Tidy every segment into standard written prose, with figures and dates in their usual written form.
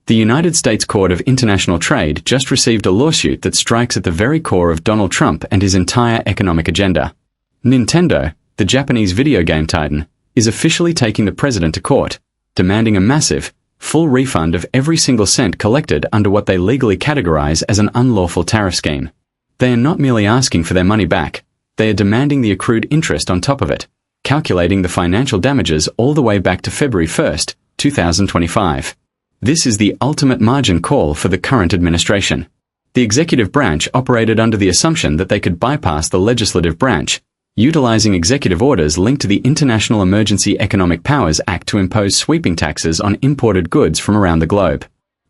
The United States Court of International Trade just received a lawsuit that strikes at the very core of Donald Trump and his entire economic agenda. Nintendo, the Japanese video game titan, is officially taking the president to court, demanding a massive, full refund of every single cent collected under what they legally categorize as an unlawful tariff scheme. They are not merely asking for their money back, they are demanding the accrued interest on top of it, calculating the financial damages all the way back to February 1, 2025. This is the ultimate margin call for the current administration. The executive branch operated under the assumption that they could bypass the legislative branch, utilizing executive orders linked to the International Emergency Economic Powers Act to impose sweeping taxes on imported goods from around the globe.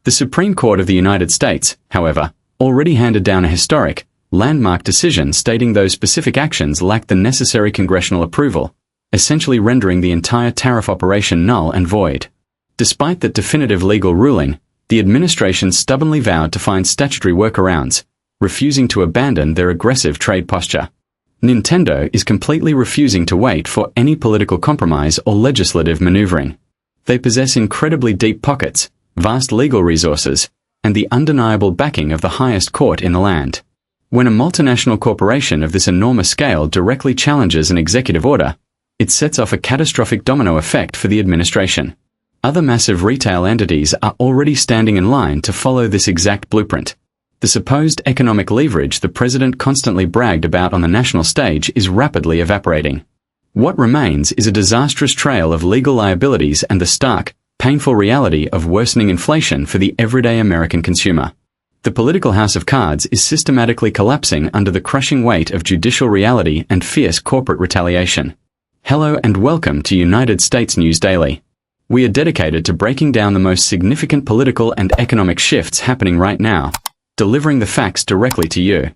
The Supreme Court of the United States, however, already handed down a historic, landmark decision stating those specific actions lacked the necessary congressional approval, essentially rendering the entire tariff operation null and void. Despite that definitive legal ruling, the administration stubbornly vowed to find statutory workarounds, refusing to abandon their aggressive trade posture. Nintendo is completely refusing to wait for any political compromise or legislative maneuvering. They possess incredibly deep pockets, vast legal resources, and the undeniable backing of the highest court in the land. When a multinational corporation of this enormous scale directly challenges an executive order, it sets off a catastrophic domino effect for the administration. Other massive retail entities are already standing in line to follow this exact blueprint. The supposed economic leverage the president constantly bragged about on the national stage is rapidly evaporating. What remains is a disastrous trail of legal liabilities and the stark, painful reality of worsening inflation for the everyday American consumer. The political house of cards is systematically collapsing under the crushing weight of judicial reality and fierce corporate retaliation. Hello and welcome to United States News Daily. We are dedicated to breaking down the most significant political and economic shifts happening right now, delivering the facts directly to you.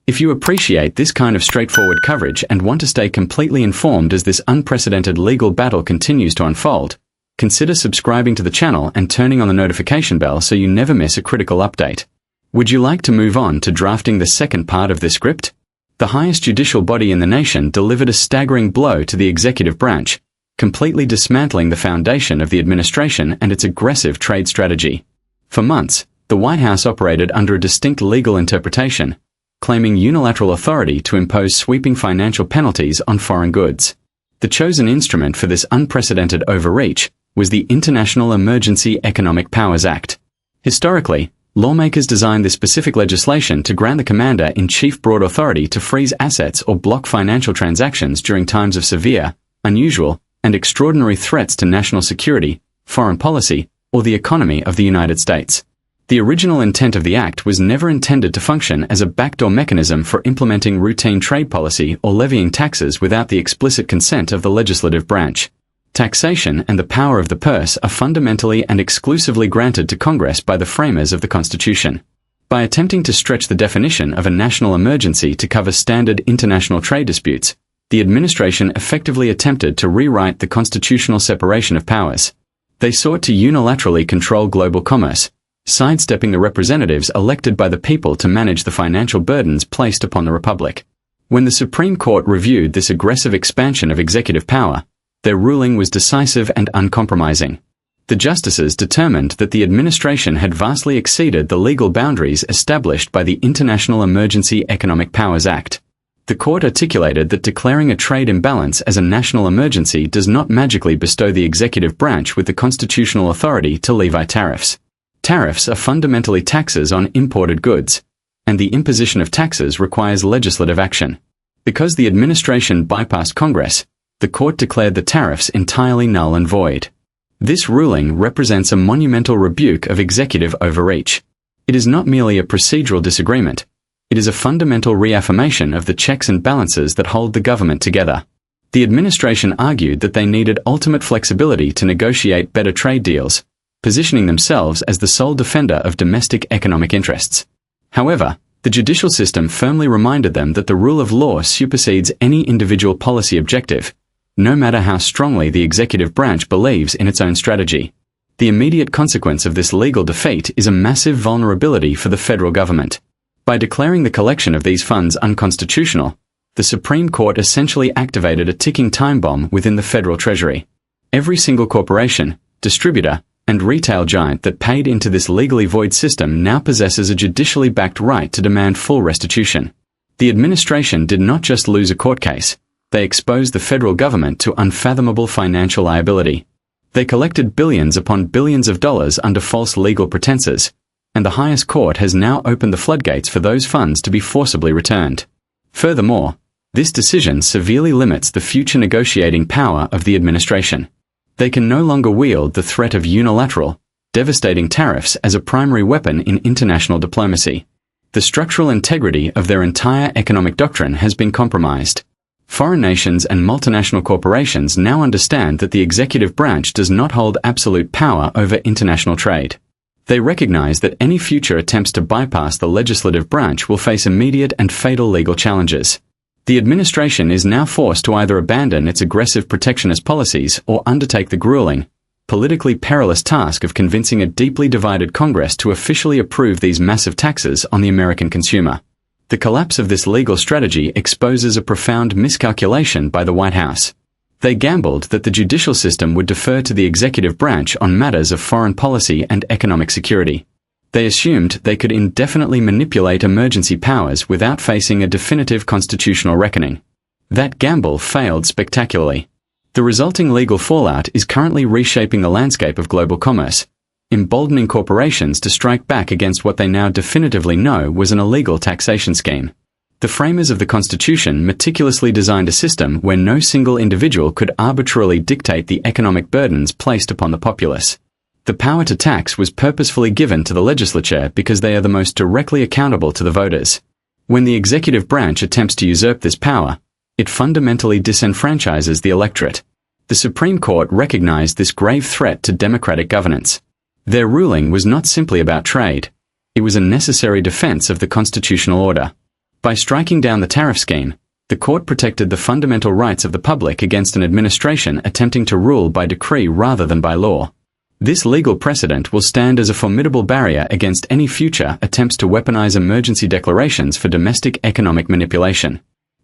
If you appreciate this kind of straightforward coverage and want to stay completely informed as this unprecedented legal battle continues to unfold, consider subscribing to the channel and turning on the notification bell so you never miss a critical update. Would you like to move on to drafting the second part of this script? The highest judicial body in the nation delivered a staggering blow to the executive branch, completely dismantling the foundation of the administration and its aggressive trade strategy. For months, the White House operated under a distinct legal interpretation, claiming unilateral authority to impose sweeping financial penalties on foreign goods. The chosen instrument for this unprecedented overreach was the International Emergency Economic Powers Act. Historically, lawmakers designed this specific legislation to grant the commander-in-chief broad authority to freeze assets or block financial transactions during times of severe, unusual, and extraordinary threats to national security, foreign policy, or the economy of the United States. The original intent of the act was never intended to function as a backdoor mechanism for implementing routine trade policy or levying taxes without the explicit consent of the legislative branch. Taxation and the power of the purse are fundamentally and exclusively granted to Congress by the framers of the Constitution. By attempting to stretch the definition of a national emergency to cover standard international trade disputes, the administration effectively attempted to rewrite the constitutional separation of powers. They sought to unilaterally control global commerce, sidestepping the representatives elected by the people to manage the financial burdens placed upon the Republic. When the Supreme Court reviewed this aggressive expansion of executive power, their ruling was decisive and uncompromising. The justices determined that the administration had vastly exceeded the legal boundaries established by the International Emergency Economic Powers Act. The court articulated that declaring a trade imbalance as a national emergency does not magically bestow the executive branch with the constitutional authority to levy tariffs. Tariffs are fundamentally taxes on imported goods, and the imposition of taxes requires legislative action. Because the administration bypassed Congress, the court declared the tariffs entirely null and void. This ruling represents a monumental rebuke of executive overreach. It is not merely a procedural disagreement. It is a fundamental reaffirmation of the checks and balances that hold the government together. The administration argued that they needed ultimate flexibility to negotiate better trade deals, positioning themselves as the sole defender of domestic economic interests. However, the judicial system firmly reminded them that the rule of law supersedes any individual policy objective, no matter how strongly the executive branch believes in its own strategy. The immediate consequence of this legal defeat is a massive vulnerability for the federal government. By declaring the collection of these funds unconstitutional, the Supreme Court essentially activated a ticking time bomb within the federal treasury. Every single corporation, distributor, and retail giant that paid into this legally void system now possesses a judicially backed right to demand full restitution. The administration did not just lose a court case, they exposed the federal government to unfathomable financial liability. They collected billions upon billions of dollars under false legal pretenses, and the highest court has now opened the floodgates for those funds to be forcibly returned. Furthermore, this decision severely limits the future negotiating power of the administration. They can no longer wield the threat of unilateral, devastating tariffs as a primary weapon in international diplomacy. The structural integrity of their entire economic doctrine has been compromised. Foreign nations and multinational corporations now understand that the executive branch does not hold absolute power over international trade. They recognize that any future attempts to bypass the legislative branch will face immediate and fatal legal challenges. The administration is now forced to either abandon its aggressive protectionist policies or undertake the grueling, politically perilous task of convincing a deeply divided Congress to officially approve these massive taxes on the American consumer. The collapse of this legal strategy exposes a profound miscalculation by the White House. They gambled that the judicial system would defer to the executive branch on matters of foreign policy and economic security. They assumed they could indefinitely manipulate emergency powers without facing a definitive constitutional reckoning. That gamble failed spectacularly. The resulting legal fallout is currently reshaping the landscape of global commerce, emboldening corporations to strike back against what they now definitively know was an illegal taxation scheme. The framers of the Constitution meticulously designed a system where no single individual could arbitrarily dictate the economic burdens placed upon the populace. The power to tax was purposefully given to the legislature because they are the most directly accountable to the voters. When the executive branch attempts to usurp this power, it fundamentally disenfranchises the electorate. The Supreme Court recognized this grave threat to democratic governance. Their ruling was not simply about trade. It was a necessary defense of the constitutional order. By striking down the tariff scheme, the court protected the fundamental rights of the public against an administration attempting to rule by decree rather than by law. This legal precedent will stand as a formidable barrier against any future attempts to weaponize emergency declarations for domestic economic manipulation.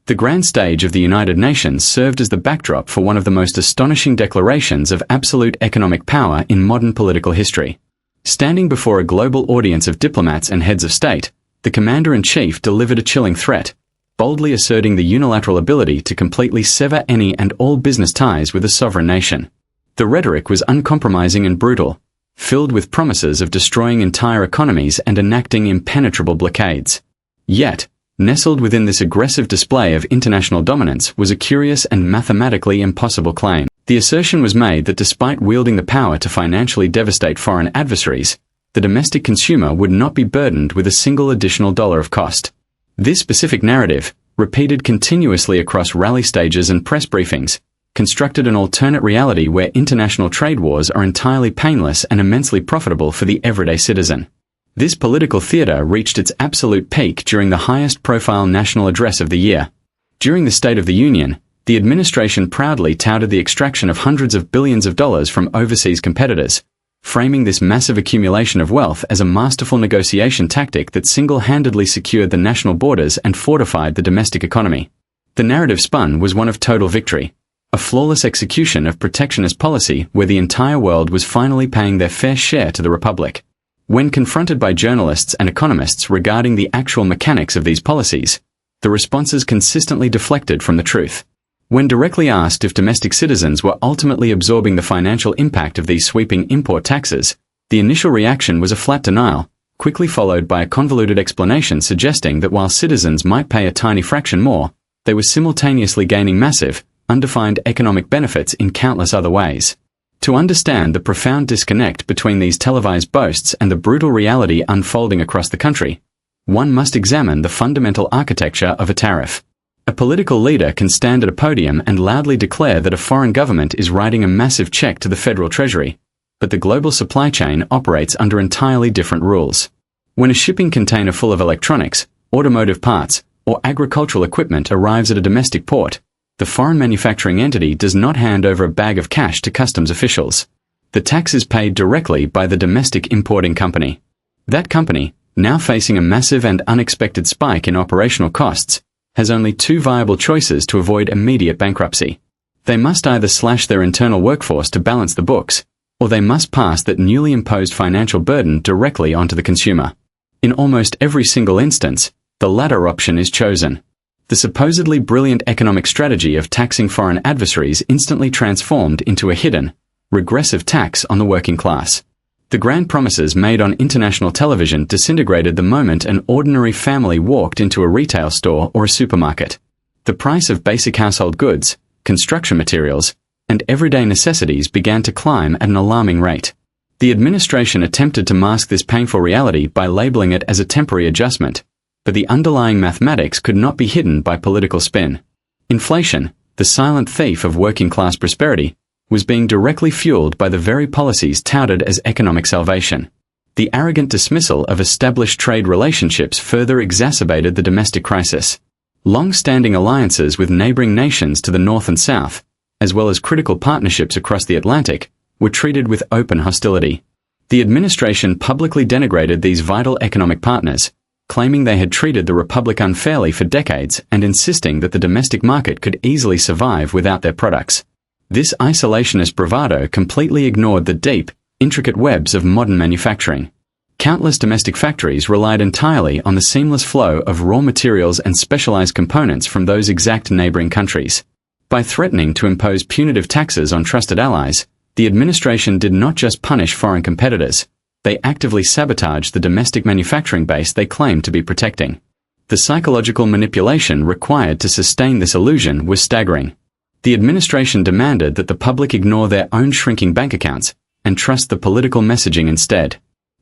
The grand stage of the United Nations served as the backdrop for one of the most astonishing declarations of absolute economic power in modern political history. Standing before a global audience of diplomats and heads of state, the commander-in-chief delivered a chilling threat, boldly asserting the unilateral ability to completely sever any and all business ties with a sovereign nation. The rhetoric was uncompromising and brutal, filled with promises of destroying entire economies and enacting impenetrable blockades. Yet, nestled within this aggressive display of international dominance was a curious and mathematically impossible claim. The assertion was made that despite wielding the power to financially devastate foreign adversaries, the domestic consumer would not be burdened with a single additional dollar of cost. This specific narrative, repeated continuously across rally stages and press briefings, constructed an alternate reality where international trade wars are entirely painless and immensely profitable for the everyday citizen. This political theater reached its absolute peak during the highest-profile national address of the year. During the State of the Union, the administration proudly touted the extraction of hundreds of billions of dollars from overseas competitors, framing this massive accumulation of wealth as a masterful negotiation tactic that single-handedly secured the national borders and fortified the domestic economy. The narrative spun was one of total victory, a flawless execution of protectionist policy where the entire world was finally paying their fair share to the Republic. When confronted by journalists and economists regarding the actual mechanics of these policies, the responses consistently deflected from the truth. When directly asked if domestic citizens were ultimately absorbing the financial impact of these sweeping import taxes, the initial reaction was a flat denial, quickly followed by a convoluted explanation suggesting that while citizens might pay a tiny fraction more, they were simultaneously gaining massive, undefined economic benefits in countless other ways. To understand the profound disconnect between these televised boasts and the brutal reality unfolding across the country, one must examine the fundamental architecture of a tariff. A political leader can stand at a podium and loudly declare that a foreign government is writing a massive check to the federal treasury, but the global supply chain operates under entirely different rules. When a shipping container full of electronics, automotive parts, or agricultural equipment arrives at a domestic port, the foreign manufacturing entity does not hand over a bag of cash to customs officials. The tax is paid directly by the domestic importing company. That company, now facing a massive and unexpected spike in operational costs, has only two viable choices to avoid immediate bankruptcy. They must either slash their internal workforce to balance the books, or they must pass that newly imposed financial burden directly onto the consumer. In almost every single instance, the latter option is chosen. The supposedly brilliant economic strategy of taxing foreign adversaries instantly transformed into a hidden, regressive tax on the working class. The grand promises made on international television disintegrated the moment an ordinary family walked into a retail store or a supermarket. The price of basic household goods, construction materials, and everyday necessities began to climb at an alarming rate. The administration attempted to mask this painful reality by labeling it as a temporary adjustment, but the underlying mathematics could not be hidden by political spin. Inflation, the silent thief of working-class prosperity, was being directly fueled by the very policies touted as economic salvation. The arrogant dismissal of established trade relationships further exacerbated the domestic crisis. Long-standing alliances with neighboring nations to the north and south, as well as critical partnerships across the Atlantic, were treated with open hostility. The administration publicly denigrated these vital economic partners, claiming they had treated the Republic unfairly for decades and insisting that the domestic market could easily survive without their products. This isolationist bravado completely ignored the deep, intricate webs of modern manufacturing. Countless domestic factories relied entirely on the seamless flow of raw materials and specialized components from those exact neighboring countries. By threatening to impose punitive taxes on trusted allies, the administration did not just punish foreign competitors, they actively sabotaged the domestic manufacturing base they claimed to be protecting. The psychological manipulation required to sustain this illusion was staggering. The administration demanded that the public ignore their own shrinking bank accounts and trust the political messaging instead.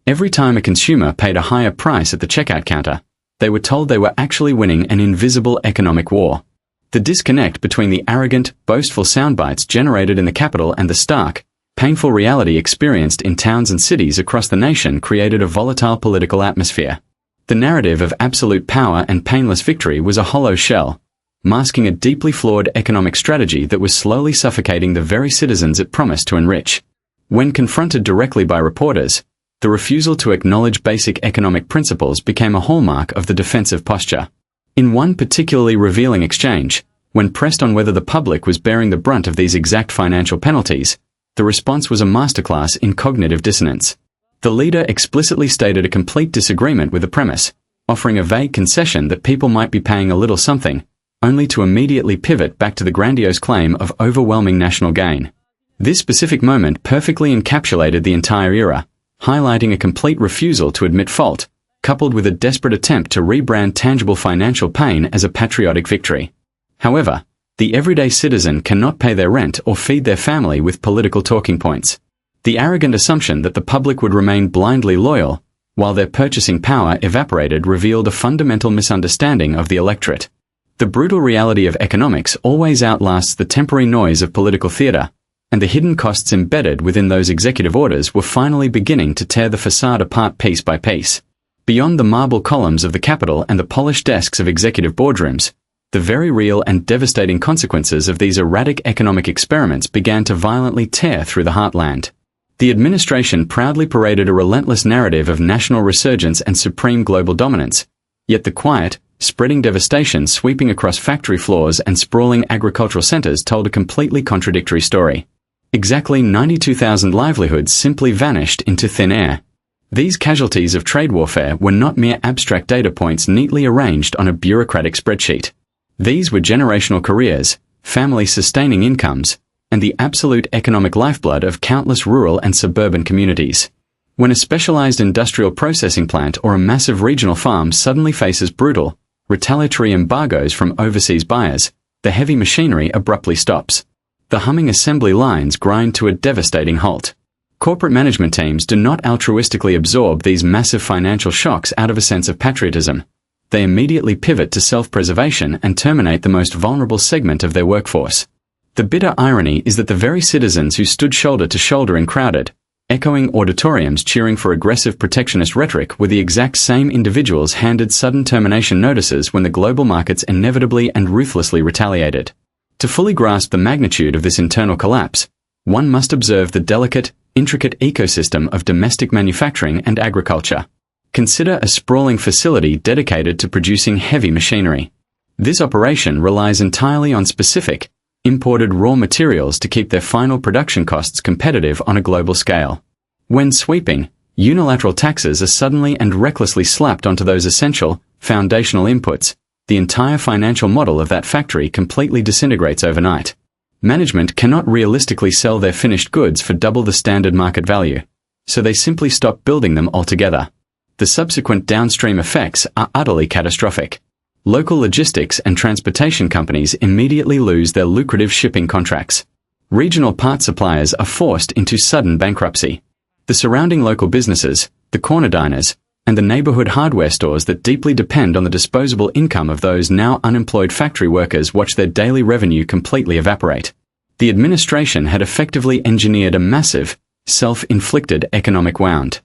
Every time a consumer paid a higher price at the checkout counter, they were told they were actually winning an invisible economic war. The disconnect between the arrogant, boastful soundbites generated in the capital and the stark, painful reality experienced in towns and cities across the nation created a volatile political atmosphere. The narrative of absolute power and painless victory was a hollow shell, masking a deeply flawed economic strategy that was slowly suffocating the very citizens it promised to enrich. When confronted directly by reporters, the refusal to acknowledge basic economic principles became a hallmark of the defensive posture. In one particularly revealing exchange, when pressed on whether the public was bearing the brunt of these exact financial penalties, the response was a masterclass in cognitive dissonance. The leader explicitly stated a complete disagreement with the premise, offering a vague concession that people might be paying a little something, only to immediately pivot back to the grandiose claim of overwhelming national gain. This specific moment perfectly encapsulated the entire era, highlighting a complete refusal to admit fault, coupled with a desperate attempt to rebrand tangible financial pain as a patriotic victory. However, the everyday citizen cannot pay their rent or feed their family with political talking points. The arrogant assumption that the public would remain blindly loyal, while their purchasing power evaporated, revealed a fundamental misunderstanding of the electorate. The brutal reality of economics always outlasts the temporary noise of political theater, and the hidden costs embedded within those executive orders were finally beginning to tear the facade apart piece by piece. Beyond the marble columns of the Capitol and the polished desks of executive boardrooms, the very real and devastating consequences of these erratic economic experiments began to violently tear through the heartland. The administration proudly paraded a relentless narrative of national resurgence and supreme global dominance, yet the quiet, spreading devastation sweeping across factory floors and sprawling agricultural centers told a completely contradictory story. Exactly 92,000 livelihoods simply vanished into thin air. These casualties of trade warfare were not mere abstract data points neatly arranged on a bureaucratic spreadsheet. These were generational careers, family-sustaining incomes, and the absolute economic lifeblood of countless rural and suburban communities. When a specialized industrial processing plant or a massive regional farm suddenly faces brutal, retaliatory embargoes from overseas buyers, the heavy machinery abruptly stops. The humming assembly lines grind to a devastating halt. Corporate management teams do not altruistically absorb these massive financial shocks out of a sense of patriotism. They immediately pivot to self-preservation and terminate the most vulnerable segment of their workforce. The bitter irony is that the very citizens who stood shoulder to shoulder in crowded, echoing auditoriums cheering for aggressive protectionist rhetoric were the exact same individuals handed sudden termination notices when the global markets inevitably and ruthlessly retaliated. To fully grasp the magnitude of this internal collapse, one must observe the delicate, intricate ecosystem of domestic manufacturing and agriculture. Consider a sprawling facility dedicated to producing heavy machinery. This operation relies entirely on specific, imported raw materials to keep their final production costs competitive on a global scale. When sweeping, unilateral taxes are suddenly and recklessly slapped onto those essential, foundational inputs, the entire financial model of that factory completely disintegrates overnight. Management cannot realistically sell their finished goods for double the standard market value, so they simply stop building them altogether. The subsequent downstream effects are utterly catastrophic. Local logistics and transportation companies immediately lose their lucrative shipping contracts. Regional part suppliers are forced into sudden bankruptcy. The surrounding local businesses, the corner diners, and the neighborhood hardware stores that deeply depend on the disposable income of those now unemployed factory workers watch their daily revenue completely evaporate. The administration had effectively engineered a massive, self-inflicted economic wound.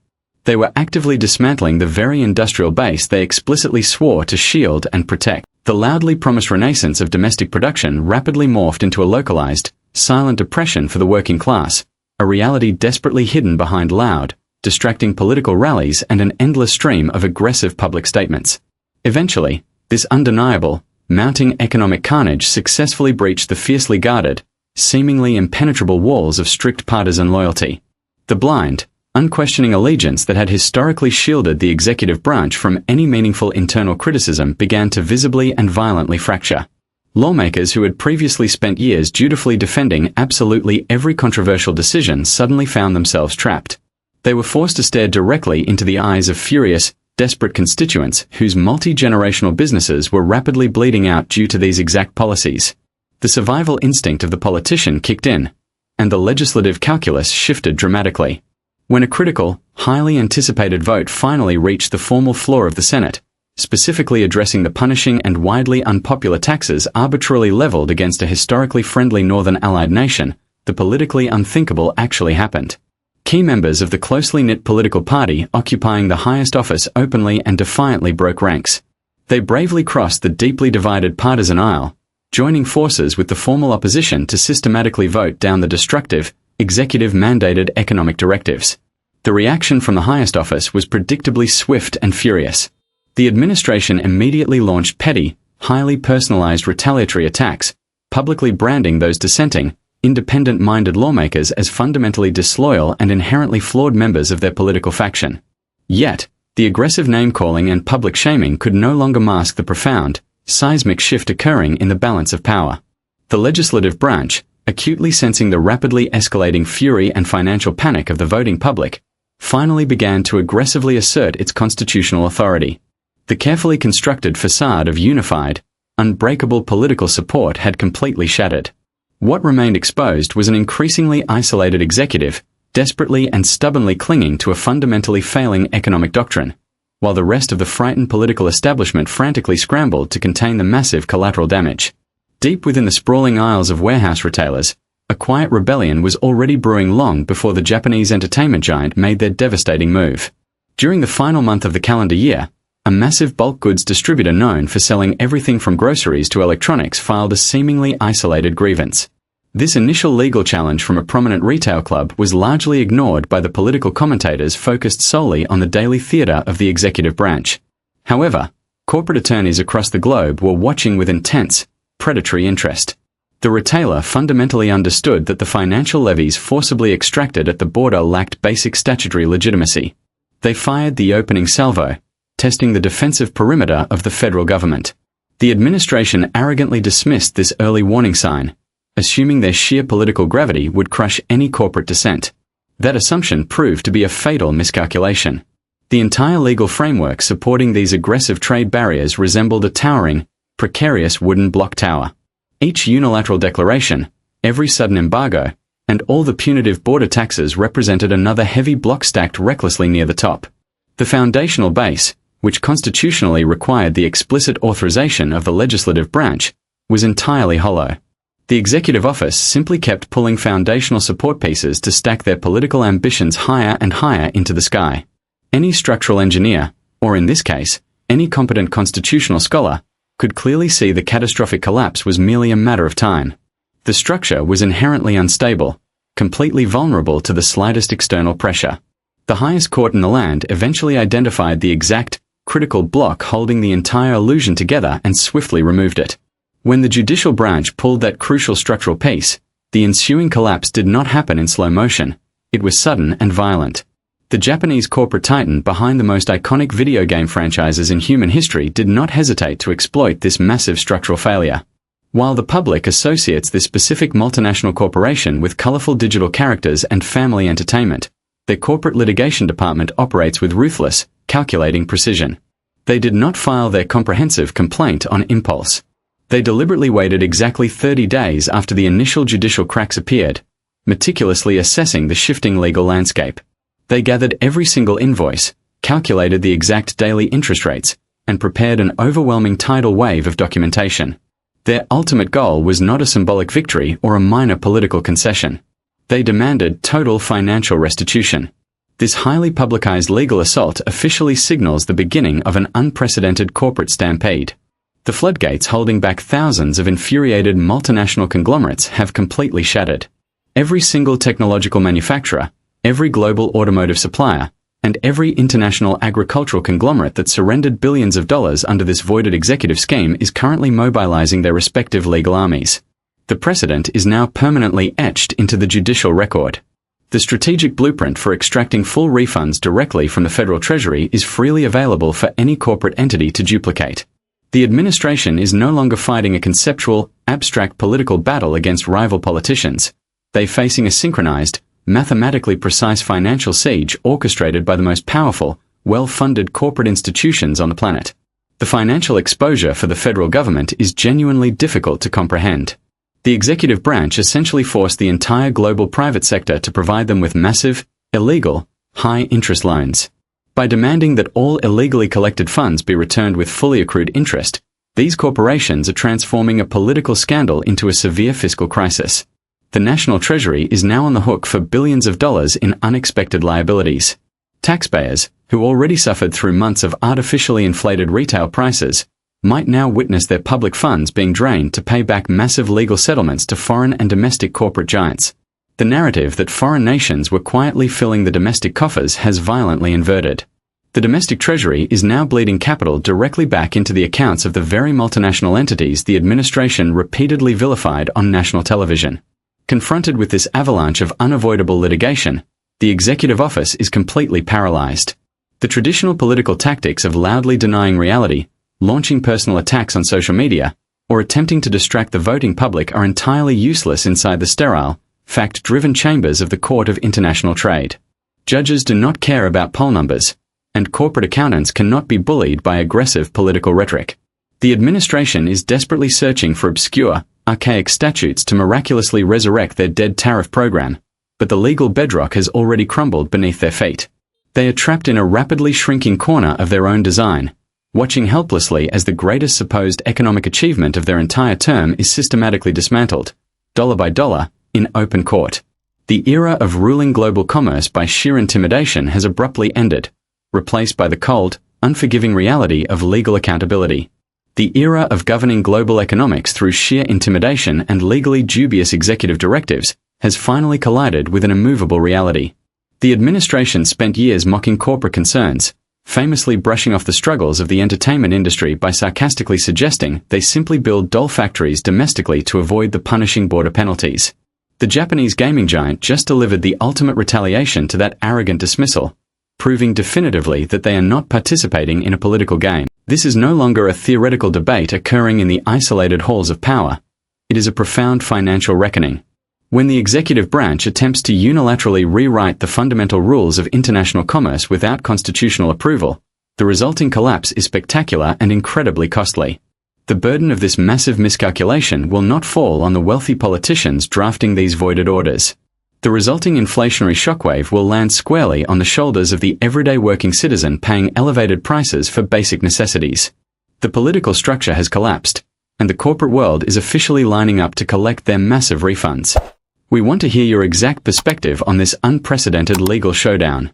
They were actively dismantling the very industrial base they explicitly swore to shield and protect. The loudly promised renaissance of domestic production rapidly morphed into a localized, silent depression for the working class, a reality desperately hidden behind loud, distracting political rallies and an endless stream of aggressive public statements. Eventually, this undeniable, mounting economic carnage successfully breached the fiercely guarded, seemingly impenetrable walls of strict partisan loyalty. The blind, unquestioning allegiance that had historically shielded the executive branch from any meaningful internal criticism began to visibly and violently fracture. Lawmakers who had previously spent years dutifully defending absolutely every controversial decision suddenly found themselves trapped. They were forced to stare directly into the eyes of furious, desperate constituents whose multi-generational businesses were rapidly bleeding out due to these exact policies. The survival instinct of the politician kicked in, and the legislative calculus shifted dramatically. When a critical, highly anticipated vote finally reached the formal floor of the Senate, specifically addressing the punishing and widely unpopular taxes arbitrarily leveled against a historically friendly Northern Allied nation, the politically unthinkable actually happened. Key members of the closely knit political party occupying the highest office openly and defiantly broke ranks. They bravely crossed the deeply divided partisan aisle, joining forces with the formal opposition to systematically vote down the destructive, executive-mandated economic directives. The reaction from the highest office was predictably swift and furious. The administration immediately launched petty, highly personalized retaliatory attacks, publicly branding those dissenting, independent-minded lawmakers as fundamentally disloyal and inherently flawed members of their political faction. Yet, the aggressive name-calling and public shaming could no longer mask the profound, seismic shift occurring in the balance of power. The legislative branch, acutely sensing the rapidly escalating fury and financial panic of the voting public, finally began to aggressively assert its constitutional authority. The carefully constructed facade of unified, unbreakable political support had completely shattered. What remained exposed was an increasingly isolated executive, desperately and stubbornly clinging to a fundamentally failing economic doctrine, while the rest of the frightened political establishment frantically scrambled to contain the massive collateral damage. Deep within the sprawling aisles of warehouse retailers, a quiet rebellion was already brewing long before the Japanese entertainment giant made their devastating move. During the final month of the calendar year, a massive bulk goods distributor known for selling everything from groceries to electronics filed a seemingly isolated grievance. This initial legal challenge from a prominent retail club was largely ignored by the political commentators focused solely on the daily theater of the executive branch. However, corporate attorneys across the globe were watching with intense, predatory interest. The retailer fundamentally understood that the financial levies forcibly extracted at the border lacked basic statutory legitimacy. They fired the opening salvo, testing the defensive perimeter of the federal government. The administration arrogantly dismissed this early warning sign, assuming their sheer political gravity would crush any corporate dissent. That assumption proved to be a fatal miscalculation. The entire legal framework supporting these aggressive trade barriers resembled a towering, precarious wooden block tower. Each unilateral declaration, every sudden embargo, and all the punitive border taxes represented another heavy block stacked recklessly near the top. The foundational base, which constitutionally required the explicit authorization of the legislative branch, was entirely hollow. The executive office simply kept pulling foundational support pieces to stack their political ambitions higher and higher into the sky. Any structural engineer, or in this case, any competent constitutional scholar, could clearly see the catastrophic collapse was merely a matter of time. The structure was inherently unstable, completely vulnerable to the slightest external pressure. The highest court in the land eventually identified the exact, critical block holding the entire illusion together and swiftly removed it. When the judicial branch pulled that crucial structural piece, the ensuing collapse did not happen in slow motion. It was sudden and violent. The Japanese corporate titan behind the most iconic video game franchises in human history did not hesitate to exploit this massive structural failure. While the public associates this specific multinational corporation with colorful digital characters and family entertainment, their corporate litigation department operates with ruthless, calculating precision. They did not file their comprehensive complaint on impulse. They deliberately waited exactly 30 days after the initial judicial cracks appeared, meticulously assessing the shifting legal landscape. They gathered every single invoice, calculated the exact daily interest rates, and prepared an overwhelming tidal wave of documentation. Their ultimate goal was not a symbolic victory or a minor political concession. They demanded total financial restitution. This highly publicized legal assault officially signals the beginning of an unprecedented corporate stampede. The floodgates holding back thousands of infuriated multinational conglomerates have completely shattered. Every single technological manufacturer, every global automotive supplier, and every international agricultural conglomerate that surrendered billions of dollars under this voided executive scheme is currently mobilizing their respective legal armies. The precedent is now permanently etched into the judicial record. The strategic blueprint for extracting full refunds directly from the federal treasury is freely available for any corporate entity to duplicate. The administration is no longer fighting a conceptual, abstract political battle against rival politicians. They're facing a synchronized, mathematically precise financial siege orchestrated by the most powerful, well-funded corporate institutions on the planet. The financial exposure for the federal government is genuinely difficult to comprehend. The executive branch essentially forced the entire global private sector to provide them with massive, illegal, high-interest loans. By demanding that all illegally collected funds be returned with fully accrued interest, these corporations are transforming a political scandal into a severe fiscal crisis. The national treasury is now on the hook for billions of dollars in unexpected liabilities. Taxpayers, who already suffered through months of artificially inflated retail prices, might now witness their public funds being drained to pay back massive legal settlements to foreign and domestic corporate giants. The narrative that foreign nations were quietly filling the domestic coffers has violently inverted. The domestic treasury is now bleeding capital directly back into the accounts of the very multinational entities the administration repeatedly vilified on national television. Confronted with this avalanche of unavoidable litigation, the executive office is completely paralyzed. The traditional political tactics of loudly denying reality, launching personal attacks on social media, or attempting to distract the voting public are entirely useless inside the sterile, fact-driven chambers of the Court of International Trade. Judges do not care about poll numbers, and corporate accountants cannot be bullied by aggressive political rhetoric. The administration is desperately searching for obscure, archaic statutes to miraculously resurrect their dead tariff program, but the legal bedrock has already crumbled beneath their feet. They are trapped in a rapidly shrinking corner of their own design, watching helplessly as the greatest supposed economic achievement of their entire term is systematically dismantled, dollar by dollar, in open court. The era of ruling global commerce by sheer intimidation has abruptly ended, replaced by the cold, unforgiving reality of legal accountability. The era of governing global economics through sheer intimidation and legally dubious executive directives has finally collided with an immovable reality. The administration spent years mocking corporate concerns, famously brushing off the struggles of the entertainment industry by sarcastically suggesting they simply build doll factories domestically to avoid the punishing border penalties. The Japanese gaming giant just delivered the ultimate retaliation to that arrogant dismissal, proving definitively that they are not participating in a political game. This is no longer a theoretical debate occurring in the isolated halls of power. It is a profound financial reckoning. When the executive branch attempts to unilaterally rewrite the fundamental rules of international commerce without constitutional approval, the resulting collapse is spectacular and incredibly costly. The burden of this massive miscalculation will not fall on the wealthy politicians drafting these voided orders. The resulting inflationary shockwave will land squarely on the shoulders of the everyday working citizen paying elevated prices for basic necessities. The political structure has collapsed, and the corporate world is officially lining up to collect their massive refunds. We want to hear your exact perspective on this unprecedented legal showdown.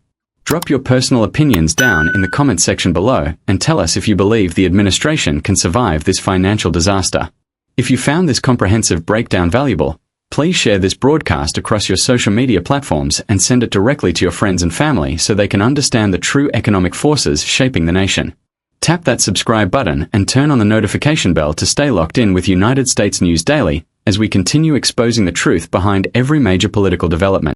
Drop your personal opinions down in the comments section below and tell us if you believe the administration can survive this financial disaster. If you found this comprehensive breakdown valuable, please share this broadcast across your social media platforms and send it directly to your friends and family so they can understand the true economic forces shaping the nation. Tap that subscribe button and turn on the notification bell to stay locked in with United States News Daily as we continue exposing the truth behind every major political development.